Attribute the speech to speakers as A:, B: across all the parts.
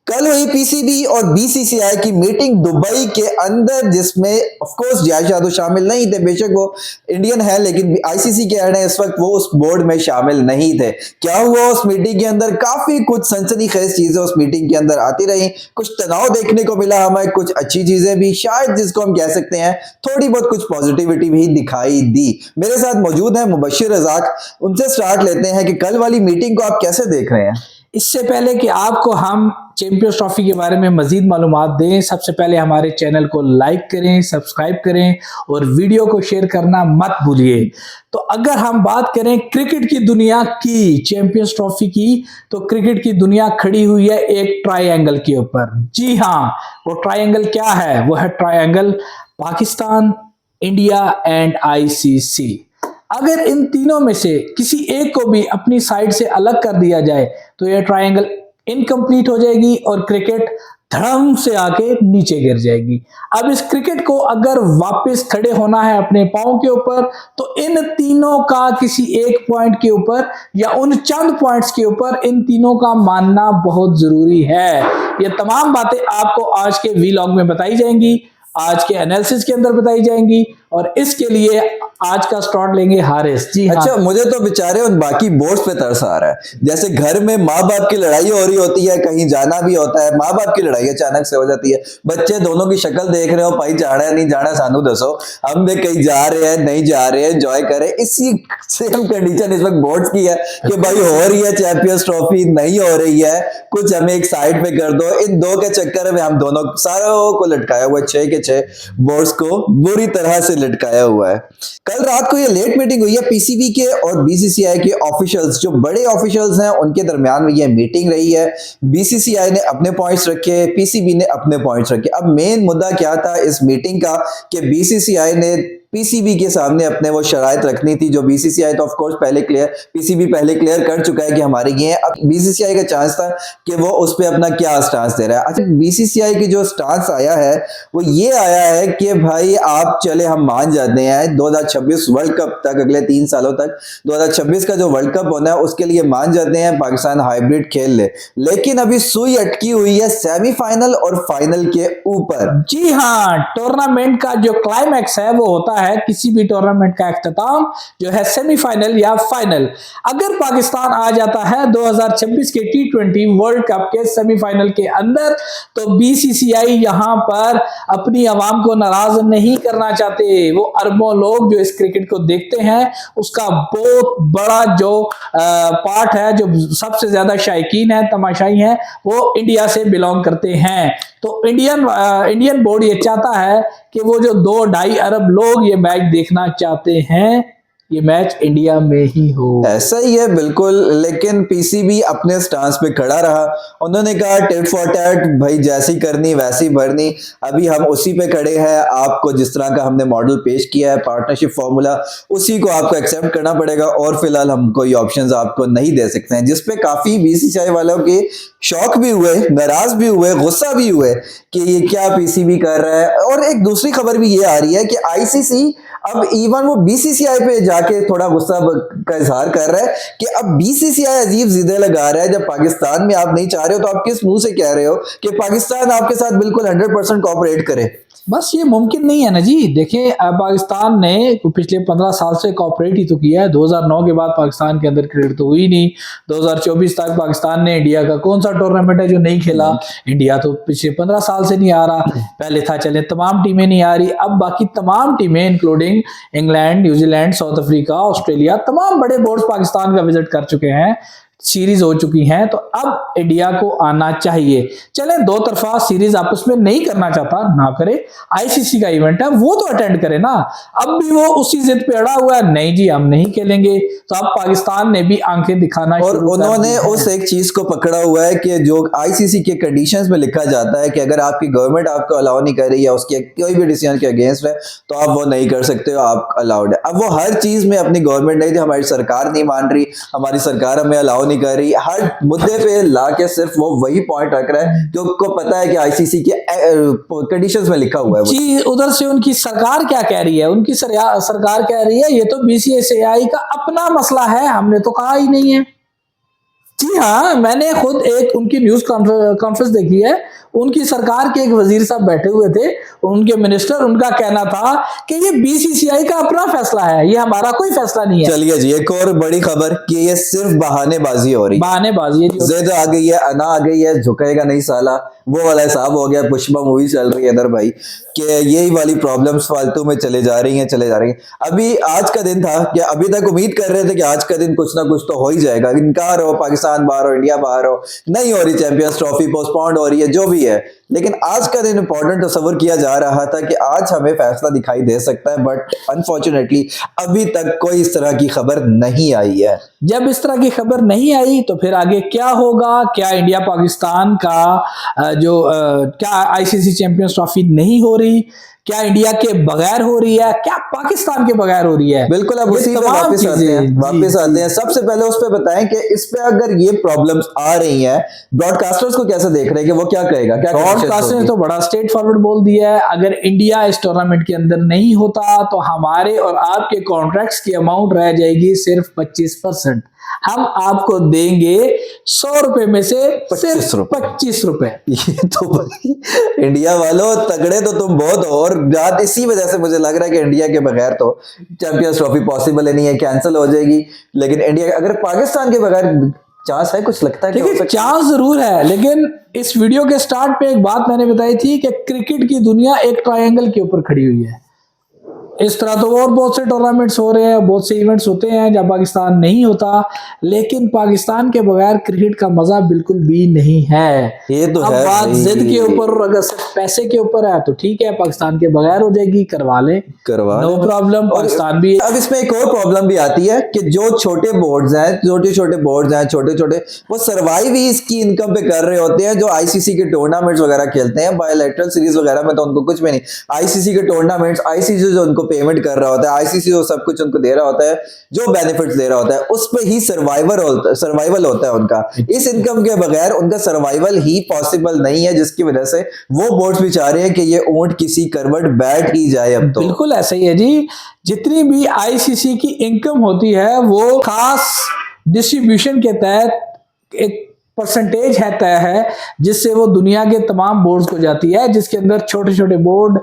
A: कल हुई पीसीबी और बीसीसीआई की मीटिंग दुबई के अंदर, जिसमें ऑफ कोर्स जियाद जाधव शामिल नहीं थे। बेशक वो इंडियन है, लेकिन आईसीसी के हेड है इस वक्त, वो उस बोर्ड में शामिल नहीं थे। क्या हुआ उस मीटिंग के अंदर? काफी कुछ सनसनीखेज चीजें उस मीटिंग के अंदर आती रही। कुछ तनाव देखने को मिला हमें, कुछ अच्छी चीजें भी, शायद जिसको हम कह सकते हैं थोड़ी बहुत कुछ पॉजिटिविटी भी दिखाई दी। मेरे साथ मौजूद है मुबशिर रजाक। उनसे स्टार्ट लेते हैं कि कल वाली मीटिंग को आप कैसे देख रहे हैं।
B: इससे पहले कि आपको हम चैंपियंस ट्रॉफी के बारे में मजीद मालूमात दें, सबसे पहले हमारे चैनल को लाइक करें, सब्सक्राइब करें और वीडियो को शेयर करना मत भूलिए। तो अगर हम बात करें क्रिकेट की दुनिया की चैंपियंस ट्रॉफी की, तो क्रिकेट की दुनिया खड़ी हुई है एक ट्रायंगल के ऊपर। जी हाँ, वो ट्रायंगल क्या है? वो है triangle Pakistan, India and ICC. अगर इन तीनों में से किसी एक को भी अपनी साइड से अलग कर दिया जाए तो यह ट्रायंगल इनकम्प्लीट हो जाएगी और क्रिकेट धड़म से आके नीचे गिर जाएगी। अब इस क्रिकेट को अगर वापस खड़े होना है अपने पांव के ऊपर, तो इन तीनों का किसी एक पॉइंट के ऊपर या उन चंद पॉइंट्स के ऊपर इन तीनों का मानना बहुत जरूरी है। ये तमाम बातें आपको आज के वीलॉग में बताई जाएंगी, आज के एनालिसिस के अंदर बताई जाएंगी, और इसके लिए आज का स्टार्ट लेंगे हारिस जी।
A: अच्छा, मुझे तो बेचारे उन बाकी बोर्ड्स पे तरस आ रहा है। जैसे घर में माँ बाप की लड़ाई हो रही होती है, कहीं जाना भी होता है, माँ बाप की लड़ाई अचानक से हो जाती है, बच्चे दोनों की शक्ल देख रहे हो, भाई जाना है नहीं जाना, सानू दसो, हम भी कहीं जा रहे हैं नहीं जा रहे हैं, एंजॉय करें। इसी सेम कंडीशन इस वक्त बोर्ड्स की है कि भाई हो रही है चैंपियंस ट्रॉफी, नहीं हो रही है, कुछ हमें एक साइड पे कर दो। इन दो के चक्कर में हम दोनों सारों को लटकाया हुआ, 6 के 6 बोर्ड्स को बुरी तरह से लटकाया हुआ है। कल रात को ये लेट मीटिंग हुई है पीसीबी के और बीसीसीआई के ऑफिशियल्स, जो बड़े ऑफिशियल्स हैं उनके दरमियान में ये मीटिंग रही है। बीसीसीआई ने अपने पॉइंट्स रखे, पीसीबी ने अपने पॉइंट्स रखे। अब मेन मुद्दा क्या था इस मीटिंग का कि बीसीसीआई ने पीसीबी के सामने अपने वो शराइत रखनी थी, जो बीसीसीआई तो ऑफ कोर्स पहले क्लियर, पीसीबी पहले क्लियर कर चुका है कि हमारी ये है। अब बीसीसीआई का चांस था कि वो उस पे अपना क्या स्टांस दे रहा है। अच्छा, बीसीसीआई की जो स्टांस आया है वो ये आया है कि भाई आप चले, हम मान जाते हैं 2026 वर्ल्ड कप तक, अगले 3 सालों तक 2026 का जो वर्ल्ड कप होना है उसके लिए मान जाते हैं पाकिस्तान हाइब्रिड खेल ले, लेकिन अभी सुई अटकी हुई है सेमीफाइनल और फाइनल के ऊपर।
B: जी हाँ, टूर्नामेंट का जो क्लाइमैक्स है वो होता है किसी भी टूर्नामेंट का इख्तिताम जो है सेमीफाइनल या फाइनल। अगर पाकिस्तान आ जाता है 2026 के T20 वर्ल्ड कप के सेमीफाइनल के अंदर, तो बीसीसीआई यहां पर अपनी आवाम को नाराज नहीं करना चाहते। वो अरबों लोग जो इस क्रिकेट को देखते हैं उसका बहुत बड़ा जो पार्ट है, जो सबसे ज्यादा शायकीन है, तमाशाई है, वो इंडिया से बिलोंग करते हैं। तो इंडियन बोर्ड ये चाहता है कि वो जो 2-2.5 अरब लोग ये मैच देखना चाहते हैं, ये मैच इंडिया में ही हो।
A: ऐसा ही है बिल्कुल, लेकिन पीसीबी अपने स्टांस पे खड़ा रहा। उन्होंने कहा टेट फॉर टैट, भाई जैसी करनी वैसी भरनी। अभी हम उसी पे खड़े हैं, आपको जिस तरह का हमने मॉडल पेश किया है, पार्टनरशिप फॉर्मूला, उसी को आपको एक्सेप्ट करना पड़ेगा और फिलहाल हम कोई ऑप्शंस आपको नहीं दे सकते हैं। जिसपे काफी बीसीसीआई वालों के शौक भी हुए, नाराज भी हुए, गुस्सा भी हुए कि ये क्या पीसीबी कर रहा है। और एक दूसरी खबर भी ये आ रही है कि आईसीसी अब इवन वो बीसीसीआई पे जाके थोड़ा गुस्सा का इजहार कर रहा है कि अब बीसीसीआई अजीब जिदे लगा रहा है, जब पाकिस्तान में आप नहीं चाह रहे हो तो आप किस मुंह से कह रहे हो कि पाकिस्तान आपके साथ बिल्कुल 100% कोऑपरेट करे।
B: बस ये मुमकिन नहीं है ना जी। देखिए, पाकिस्तान ने पिछले 15 साल से कॉपरेट ही तो किया है। 2009 के बाद पाकिस्तान के अंदर क्रिकेट तो हुई नहीं। 2024 तक पाकिस्तान ने इंडिया का कौन सा टूर्नामेंट है जो नहीं खेला? इंडिया तो पिछले 15 साल से नहीं आ रहा। पहले था चले तमाम टीमें नहीं आ रही, अब बाकी तमाम टीमें including England, New Zealand, south Africa, Australia, तमाम बड़े बोर्ड पाकिस्तान का विजिट कर चुके हैं, सीरीज हो चुकी हैं। तो अब इंडिया को आना चाहिए। चले, दो तरफा सीरीज आपस में नहीं करना चाहता, ना करे, आईसीसी का इवेंट है वो तो अटेंड करे ना। अब भी वो उसी जिद पे अड़ा हुआ है, नहीं जी हम नहीं खेलेंगे। तो अब पाकिस्तान ने भी आंखें दिखाना
A: और उन्होंने उस एक चीज को पकड़ा हुआ है कि जो आईसीसी के कंडीशंस में लिखा जाता है कि अगर आपकी गवर्नमेंट आपको अलाउ नहीं कर रही है, उसके कोई भी डिसीजन के अगेंस्ट है, तो आप वो नहीं कर सकते हो, आप अलाउड है। अब वो हर चीज में अपनी गवर्नमेंट नहीं थी, हमारी सरकार नहीं मान रही, हमारी सरकार हमें अलाउ नहीं कर रही, हर मुद्दे पे ला के सिर्फ वो वही पॉइंट रख रहा है जो उसको पता है कि आईसीसी के कंडीशंस में लिखा हुआ है।
B: जी, उधर से उनकी सरकार क्या कह रही है? उनकी सरकार कह रही है ये तो बीसीसीआई का अपना मसला है, हमने तो कहा ही नहीं है। जी हाँ, मैंने खुद एक उनकी न्यूज कॉन्फ्रेंस देखी है। उनकी सरकार के एक वजीर साहब बैठे हुए थे, उनके मिनिस्टर, उनका कहना था कि ये बीसीसीआई का अपना फैसला है, ये हमारा कोई फैसला नहीं है।
A: चलिए जी, एक और बड़ी खबर कि ये सिर्फ बहानेबाजी हो रही,
B: बहानेबाजी है जी।
A: जिद आ गई है, अना आ गई है, झुकेगा नहीं साला, वो वाला हिसाब हो गया। पुष्पा मूवी चल रही है इधर भाई, कि यही वाली प्रॉब्लम्स फालतू में चले जा रही हैं, चले जा रही हैं। अभी आज का दिन था कि अभी तक उम्मीद कर रहे थे कि आज का दिन कुछ ना कुछ तो हो ही जाएगा, इनकार हो, पाकिस्तान बाहर हो, इंडिया बाहर हो, नहीं हो रही चैंपियंस ट्रॉफी, पोस्टपोन्ड हो रही है, जो भी है। लेकिन आज का दिन इंपॉर्टेंट तस्वर किया जा रहा था कि आज हमें फैसला दिखाई दे सकता है, बट अनफॉर्चुनेटली अभी तक कोई इस तरह की खबर नहीं आई है।
B: जब इस तरह की खबर नहीं आई तो फिर आगे क्या होगा? क्या इंडिया पाकिस्तान का क्या आईसीसी चैंपियंस ट्रॉफी नहीं हो रही? क्या इंडिया के बगैर हो रही है? क्या पाकिस्तान के बगैर हो रही है?
A: बिल्कुल, अब
B: ये
A: उसी पे
B: तमाम
A: वापस आते
B: चीजें-
A: हैं, वापस आते हैं। सबसे पहले उस पे बताएं कि इस पे अगर ये प्रॉब्लम्स आ रही हैं, ब्रॉडकास्टर्स को कैसे देख रहे हैं कि वो क्या कहेगा, क्या
B: ब्रॉडकास्टर ने तो बड़ा स्ट्रेट फॉरवर्ड बोल दिया है, अगर इंडिया इस टूर्नामेंट के अंदर नहीं होता तो हमारे और आपके कॉन्ट्रैक्ट्स की अमाउंट रह जाएगी सिर्फ 25%। हम आपको देंगे 100 रुपए में से
A: 25
B: सिर्फ
A: रुपए।
B: 25 रुपए।
A: ये तो भाई, इंडिया वालों तगड़े तो तुम बहुत हो, और बात इसी वजह से मुझे लग रहा है कि इंडिया के बगैर तो चैंपियंस ट्रॉफी पॉसिबल ही नहीं है, कैंसिल हो जाएगी। लेकिन इंडिया, अगर पाकिस्तान के बगैर चांस है, कुछ लगता है कि हो
B: देखिए
A: सकता है?
B: चांस जरूर है, लेकिन इस वीडियो के स्टार्ट पे एक बात मैंने बताई थी कि क्रिकेट की दुनिया एक ट्रायंगल के ऊपर खड़ी हुई है। इस तरह तो और बहुत से टूर्नामेंट्स हो रहे हैं, बहुत से इवेंट्स होते हैं जब पाकिस्तान नहीं होता, लेकिन पाकिस्तान के बगैर क्रिकेट का मजा बिल्कुल भी नहीं है।
A: ये तो
B: अब
A: है
B: बात
A: भाई।
B: जिद के ऊपर, और अगर सिर्फ पैसे के ऊपर है तो ठीक है, पाकिस्तान के बगैर हो जाएगी, करवा ले, नो प्रॉब्लम। पाकिस्तान भी
A: अब इसमें एक और प्रॉब्लम भी आती है कि जो छोटे बोर्ड्स हैं, छोटे छोटे, वो सर्वाइव ही इसकी इनकम पे कर रहे होते हैं। जो आईसीसी के टूर्नामेंट्स वगैरह खेलते हैं, बायोलैटरल सीरीज वगैरह में तो उनको कुछ भी नहीं, आईसीसी के टूर्नामेंट्स, आईसीसी जो उनको पेमेंट कर रहा होता है, आईसीसी जो सब कुछ उनको दे रहा होता है, जो बेनिफिट्स दे रहा होता है, उस पे ही सर्वाइवल होता है उनका। इस इनकम के बगैर उनका सर्वाइवल ही पॉसिबल नहीं है, जिसकी वजह से वो बोर्ड्स भी चाह रहे हैं कि ये ऊंट किसी करवट बैठ ही जाए। अब तो
B: बिल्कुल ऐसा ही है जी। जितनी भी आईसीसी की इनकम होती है वो खास डिस्ट्रीब्यूशन के तहत एक परसेंटेज है तय है, जिससे वो दुनिया के तमाम बोर्ड्स को जाती है, जिसके अंदर छोटे छोटे board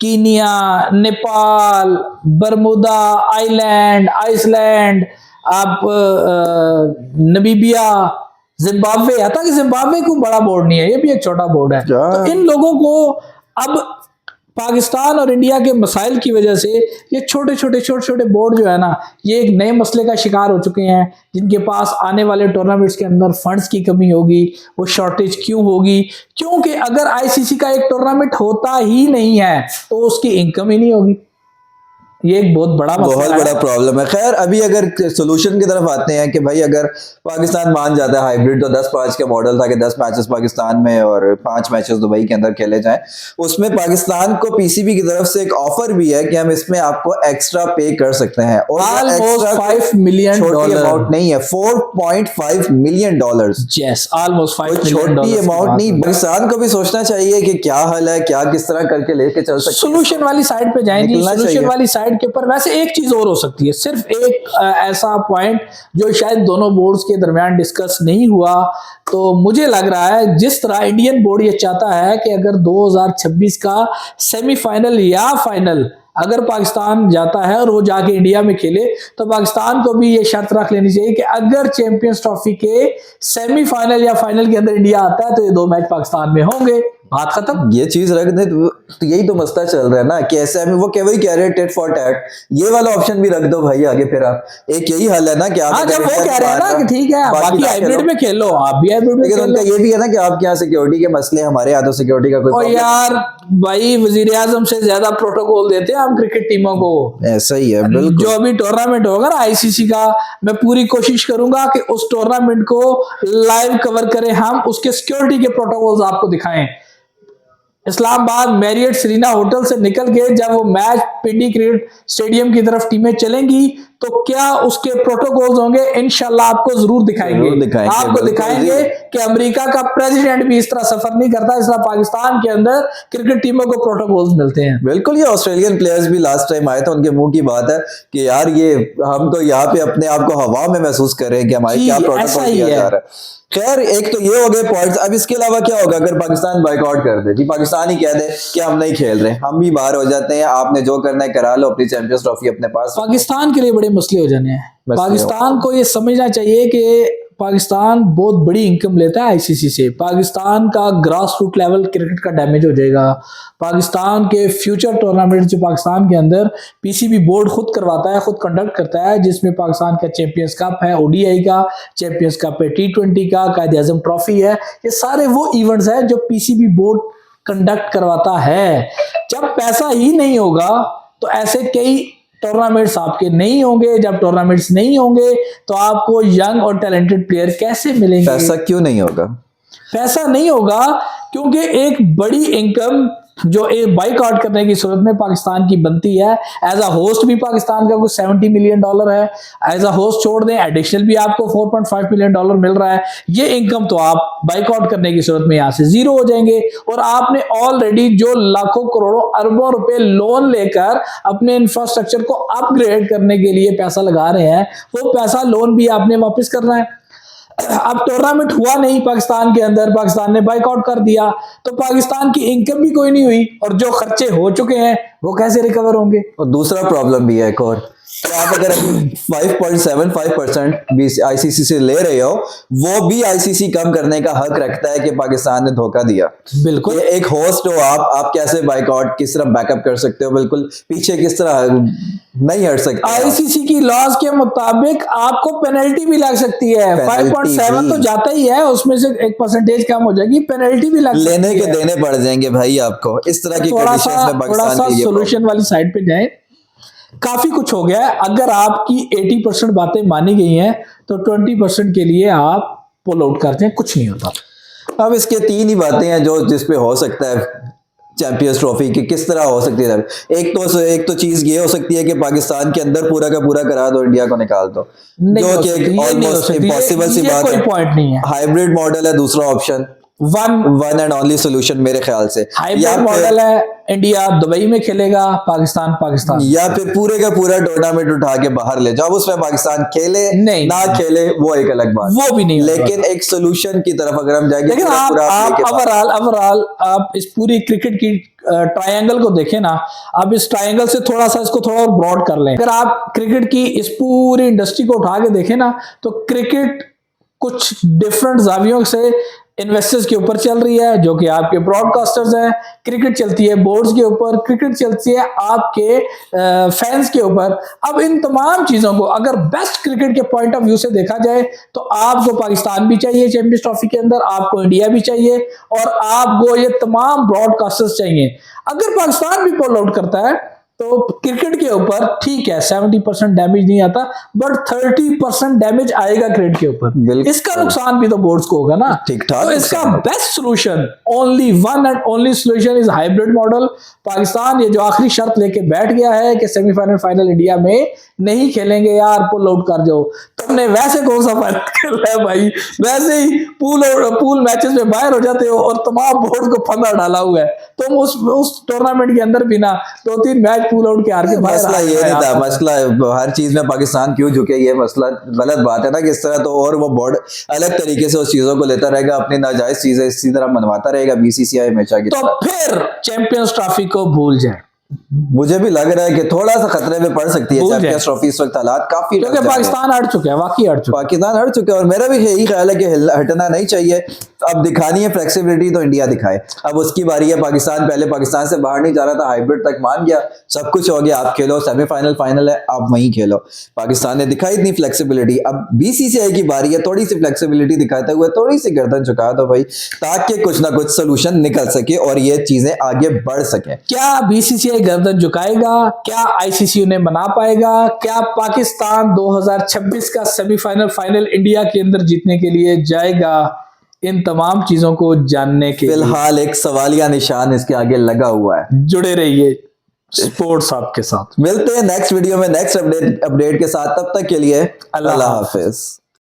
B: Kenya, Nepal, Bermuda island, Iceland, आप नमीबिया, जिम्बाब्वे, आता कि जिम्बाब्वे को बड़ा बोर्ड नहीं है, ये भी एक छोटा बोर्ड है। तो इन लोगों को अब पाकिस्तान और इंडिया के मसाइल की वजह से ये छोटे छोटे बोर्ड जो है ना, ये एक नए मसले का शिकार हो चुके हैं, जिनके पास आने वाले टूर्नामेंट्स के अंदर फंड्स की कमी होगी। वो शॉर्टेज क्यों होगी? क्योंकि अगर आईसीसी का एक टूर्नामेंट होता ही नहीं है तो उसकी इनकम ही नहीं होगी। ये एक बहुत बड़ा मसला
A: बहुत बड़ा प्रॉब्लम है। खैर, अभी अगर सोल्यूशन की तरफ आते हैं कि भाई अगर पाकिस्तान मान जाता है हाइब्रिड, तो 10-5 का मॉडल था कि 10 मैचेस पाकिस्तान में और 5 मैचेस दुबई के अंदर खेले जाएं। उसमें पाकिस्तान को पीसीबी की तरफ से एक ऑफर भी है कि हम इसमें आपको एक्स्ट्रा पे कर सकते हैं, और
B: ऑलमोस्ट $5 मिलियन
A: अमाउंट नहीं है, $4.5 मिलियन।
B: यस, ऑलमोस्ट $5
A: छोटी
B: मिलियन
A: अमाउंट नहीं। पाकिस्तान को भी सोचना चाहिए कि क्या हाल है, क्या किस तरह करके लेके चल सकते हैं।
B: सोल्यूशन वाली साइड पे जाएंगे,
A: निकलना
B: सोल्यूशन
A: चाहिए।
B: वाली साइड के ऊपर। वैसे एक चीज और हो सकती है, सिर्फ एक ऐसा पॉइंट जो शायद दोनों बोर्ड्स के दरमियान डिस्कस नहीं हुआ, तो मुझे लग रहा है जिस तरह इंडियन बोर्ड ये चाहता है कि अगर 2026 का सेमीफाइनल या फाइनल अगर पाकिस्तान जाता है और वो जाके इंडिया में खेले, तो पाकिस्तान को भी ये शर्त रख लेनी चाहिए कि अगर चैंपियंस ट्रॉफी के सेमीफाइनल या फाइनल के अंदर इंडिया आता है तो ये 2 मैच पाकिस्तान में होंगे, बात खत्म।
A: ये चीज रख दे तो यही तो मसला चल रहा है ना कि ऐसे में वो वही कह रहे हैं टेट फॉर टैट, ये वाला ऑप्शन भी रख दो भाई आगे। फिर आप एक यही हल है ना कि आप
B: हाँ, जब वो कह रहे हैं ना कि ठीक है बाकी हाइब्रिड में खेलो, आप भी हाइब्रिड में
A: लेकिन
B: खेलो।
A: उनका ये भी है ना कि आपके यहाँ सिक्योरिटी के मसले, हमारे यहाँ तो सिक्योरिटी का कोई
B: और
A: problem
B: यार भाई, वजीर आजम से ज्यादा प्रोटोकॉल देते हैं हम क्रिकेट टीमों को।
A: ऐसा ही है बिल्कुल।
B: जो अभी टूर्नामेंट होगा ना आईसीसी का, मैं पूरी कोशिश करूंगा कि उस टूर्नामेंट को लाइव कवर करें हम, उसके सिक्योरिटी के प्रोटोकॉल्स आपको दिखाएं। इस्लामाबाद मैरियट सरीना होटल से निकल के जब वो मैच पिंडी क्रिकेट स्टेडियम की तरफ टीमें चलेंगी, तो क्या उसके प्रोटोकॉल्स होंगे, इंशाल्लाह आपको जरूर दिखाएंगे।
A: जरूर दिखाएंगे,
B: आपको
A: बिल्कुल
B: दिखाएंगे कि अमेरिका का प्रेसिडेंट भी इस तरह सफर नहीं करता, इस तरह पाकिस्तान के अंदर क्रिकेट टीमों को प्रोटोकॉल्स मिलते हैं।
A: बिल्कुल। ये ऑस्ट्रेलियन प्लेयर्स भी लास्ट टाइम आए थे, उनके मुंह की बात है कि यार ये हम तो यहाँ पे अपने आप को हवा में महसूस कर रहे हैं कि हमारे
B: जी,
A: क्या
B: ऐसा
A: प्रोटोकॉल
B: ही
A: किया
B: है।
A: जा रहा है। खैर, एक तो ये हो गए पॉइंट्स। अब इसके अलावा क्या होगा अगर पाकिस्तान बाइकआउट कर दे? जी, पाकिस्तान ही कह दे कि हम नहीं खेल रहे, हम भी बाहर हो जाते हैं, आपने जो करना है करा लो, अपनी चैंपियंस ट्रॉफी अपने पास रखो।
B: पाकिस्तान के लिए बड़े मसले हो जाने हैं।
A: मसले हो-
B: पाकिस्तान को ये समझना चाहिए कि पाकिस्तान बहुत बड़ी इनकम लेता है आईसीसी से। पाकिस्तान का ग्रास रूट लेवल क्रिकेट का डैमेज हो जाएगा। पाकिस्तान के फ्यूचर टूर्नामेंट जो पाकिस्तान के अंदर पीसीबी बोर्ड खुद करवाता है, खुद कंडक्ट करता है, जिसमें पाकिस्तान का चैंपियंस कप है, ओडीआई का चैंपियंस कप है, टी20 का कायदे आजम ट्रॉफी है, ये सारे वो इवेंट्स हैं जो पीसीबी बोर्ड कंडक्ट करवाता है। जब पैसा ही नहीं होगा तो ऐसे कई टूर्नामेंट्स आपके नहीं होंगे। जब टूर्नामेंट्स नहीं होंगे तो आपको यंग और टैलेंटेड प्लेयर कैसे मिलेंगे?
A: पैसा क्यों नहीं होगा?
B: पैसा नहीं होगा क्योंकि एक बड़ी इनकम जो एक बाइकआउट करने की सूरत में पाकिस्तान की बनती है। एज अ होस्ट भी पाकिस्तान का कुछ $70 मिलियन है। एज अ होस्ट छोड़ दें, एडिशनल भी आपको $4.5 मिलियन मिल रहा है। ये इनकम तो आप बाइकआउट करने की सूरत में यहाँ से जीरो हो जाएंगे। और आपने ऑलरेडी जो लाखों करोड़ों अरबों रुपए लोन लेकर अपने इंफ्रास्ट्रक्चर को अपग्रेड करने के लिए पैसा लगा रहे हैं, वो पैसा लोन भी आपने वापस करना है। अब टूर्नामेंट हुआ नहीं पाकिस्तान के अंदर, पाकिस्तान ने बाइकआउट कर दिया, तो पाकिस्तान की इनकम भी कोई नहीं हुई और जो खर्चे हो चुके हैं वो कैसे रिकवर होंगे?
A: और दूसरा प्रॉब्लम भी है एक और, कि आप अगर 5.75% आईसीसी से ले रहे हो, वो भी आईसीसी कम करने का हक रखता है कि पाकिस्तान ने धोखा दिया।
B: बिल्कुल।
A: एक होस्ट हो आप कैसे बाइकआउट किस तरह बैकअप कर सकते हो? बिल्कुल पीछे किस तरह नहीं हट सकते?
B: आईसीसी की लॉज के मुताबिक आपको पेनल्टी भी लग सकती है।
A: पेनल्टी
B: 5.7 तो
A: भी।
B: जाता ही है, उसमें से 1% कम हो जाएगी, पेनल्टी भी लग
A: लेने
B: सकती
A: के
B: है।
A: देने पड़ जाएंगे भाई आपको। इस तरह की
B: थोड़ा
A: कंडीशंस
B: सा
A: में पाकिस्तान के लिए
B: सोल्यूशन वाली साइड पे जाए। काफी कुछ हो गया है। अगर आपकी 80% बातें मानी गई हैं तो 20% के लिए आप पुल आउट करते हैं, कुछ नहीं होता।
A: अब इसके 3 ही बातें हैं जो जिस पे हो सकता है चैंपियंस ट्रॉफी की किस तरह हो सकती है। एक तो चीज ये हो सकती है कि पाकिस्तान के अंदर पूरा का पूरा करा दो, इंडिया को निकाल दो, जो कि ऑलमोस्ट इम्पॉसिबल सी बात
B: कोई
A: है।
B: पॉइंट नहीं है।
A: हाइब्रिड मॉडल है दूसरा option, one and only solution मेरे ख्याल से।
B: हाइब्रिड मॉडल है, इंडिया दुबई में खेलेगा, पाकिस्तान
A: या फिर पूरे का पूरा टूर्नामेंट उठा के बाहर ले जाओ, उसमें पाकिस्तान खेले
B: नहीं,
A: ना खेले वो एक अलग बात,
B: वो भी नहीं।
A: लेकिन एक सोल्यूशन की तरफ अगर हम जाएंगे,
B: लेकिन आप ओवरऑल आप इस पूरी क्रिकेट की ट्रायंगल को देखें ना, अब इस ट्रायंगल से थोड़ा सा इसको थोड़ा और ब्रॉड कर लें। अगर आप क्रिकेट की इस पूरी इंडस्ट्री को उठा के देखें ना, तो क्रिकेट कुछ डिफरेंट जावियों से इन्वेस्टर्स के ऊपर चल रही है, जो कि आपके ब्रॉडकास्टर्स हैं। क्रिकेट चलती है बोर्ड्स के ऊपर, क्रिकेट चलती है आपके फैंस के ऊपर। अब इन तमाम चीजों को अगर बेस्ट क्रिकेट के पॉइंट ऑफ व्यू से देखा जाए तो आपको पाकिस्तान भी चाहिए चैंपियंस ट्रॉफी के अंदर, आपको इंडिया भी चाहिए और आपको ये तमाम ब्रॉडकास्टर्स चाहिए। अगर पाकिस्तान भी पुल आउट करता है तो क्रिकेट के ऊपर ठीक है 70% डैमेज नहीं आता, बट 30% डैमेज आएगा क्रिकेट के ऊपर। इसका नुकसान भी तो बोर्ड्स को होगा ना।
A: ठीक-ठाक।
B: तो इसका best solution, only one and only solution is hybrid model. Pakistan ये जो आखिरी शर्त लेके बैठ गया है कि सेमीफाइनल फाइनल इंडिया में नहीं खेलेंगे, यार पुल आउट कर जाओ। तुमने वैसे कौन सा फाइनल खेला है भाई? वैसे ही पूल मैचेस में बाहर हो जाते हो और तमाम बोर्ड को फंदा डाला हुआ है। तुम उस टूर्नामेंट के अंदर भी ना 2-3 मैच पुल आउट के हार के बाहर।
A: मसला ये नहीं था, मसला हर चीज में पाकिस्तान क्यों झुके, ये मसला गलत बात है ना कि इस तरह तो, और वो बोर्ड अलग तरीके से उस चीजों को लेता रहेगा, अपनी नाजायज चीजें इसी तरह मनवाता रहेगा बीसीसीआई हमेशा की
B: तो फिर चैंपियंस ट्रॉफी को भूल जाए।
A: मुझे भी लग रहा है कि थोड़ा सा खतरे में पड़ सकती है चैंपियंस ट्रॉफी इस वक्त। हालात काफी,
B: क्योंकि पाकिस्तान हट चुका है, वाकई हट चुका है।
A: पाकिस्तान हट चुका है और मेरा भी यही ख्याल है कि हटना नहीं चाहिए। अब दिखानी है फ्लेक्सिबिलिटी तो इंडिया दिखाए। अब उसकी बारी है। पाकिस्तान पहले पाकिस्तान से बाहर नहीं जा रहा था, हाइब्रिड तक मान गया, सब कुछ हो गया, आप खेलो, सेमीफाइनल फाइनल है, आप वहीं खेलो। पाकिस्तान ने दिखाई इतनी फ्लेक्सिबिलिटी, अब बीसीसीआई की बारी है थोड़ी सी फ्लेक्सिबिलिटी दिखाते हुए थोड़ी सी गर्दन झुका दो भाई, ताकि कुछ ना कुछ सोल्यूशन निकल सके और ये चीजें आगे बढ़ सके।
B: क्या बीसीसीआई गर्दन झुकाएगा? क्या आईसीसी उन्हें बना पाएगा? क्या पाकिस्तान 2026 का सेमीफाइनल फाइनल इंडिया के अंदर जीतने के लिए जाएगा? इन तमाम चीजों को जानने के
A: फिलहाल एक सवालिया निशान इसके आगे लगा हुआ है।
B: जुड़े रहिए, स्पोर्ट्स आपके साथ।
A: मिलते हैं नेक्स्ट वीडियो में नेक्स्ट अपडेट के साथ, तब तक के लिए
B: अल्लाह
A: अल्लाह हाफिज।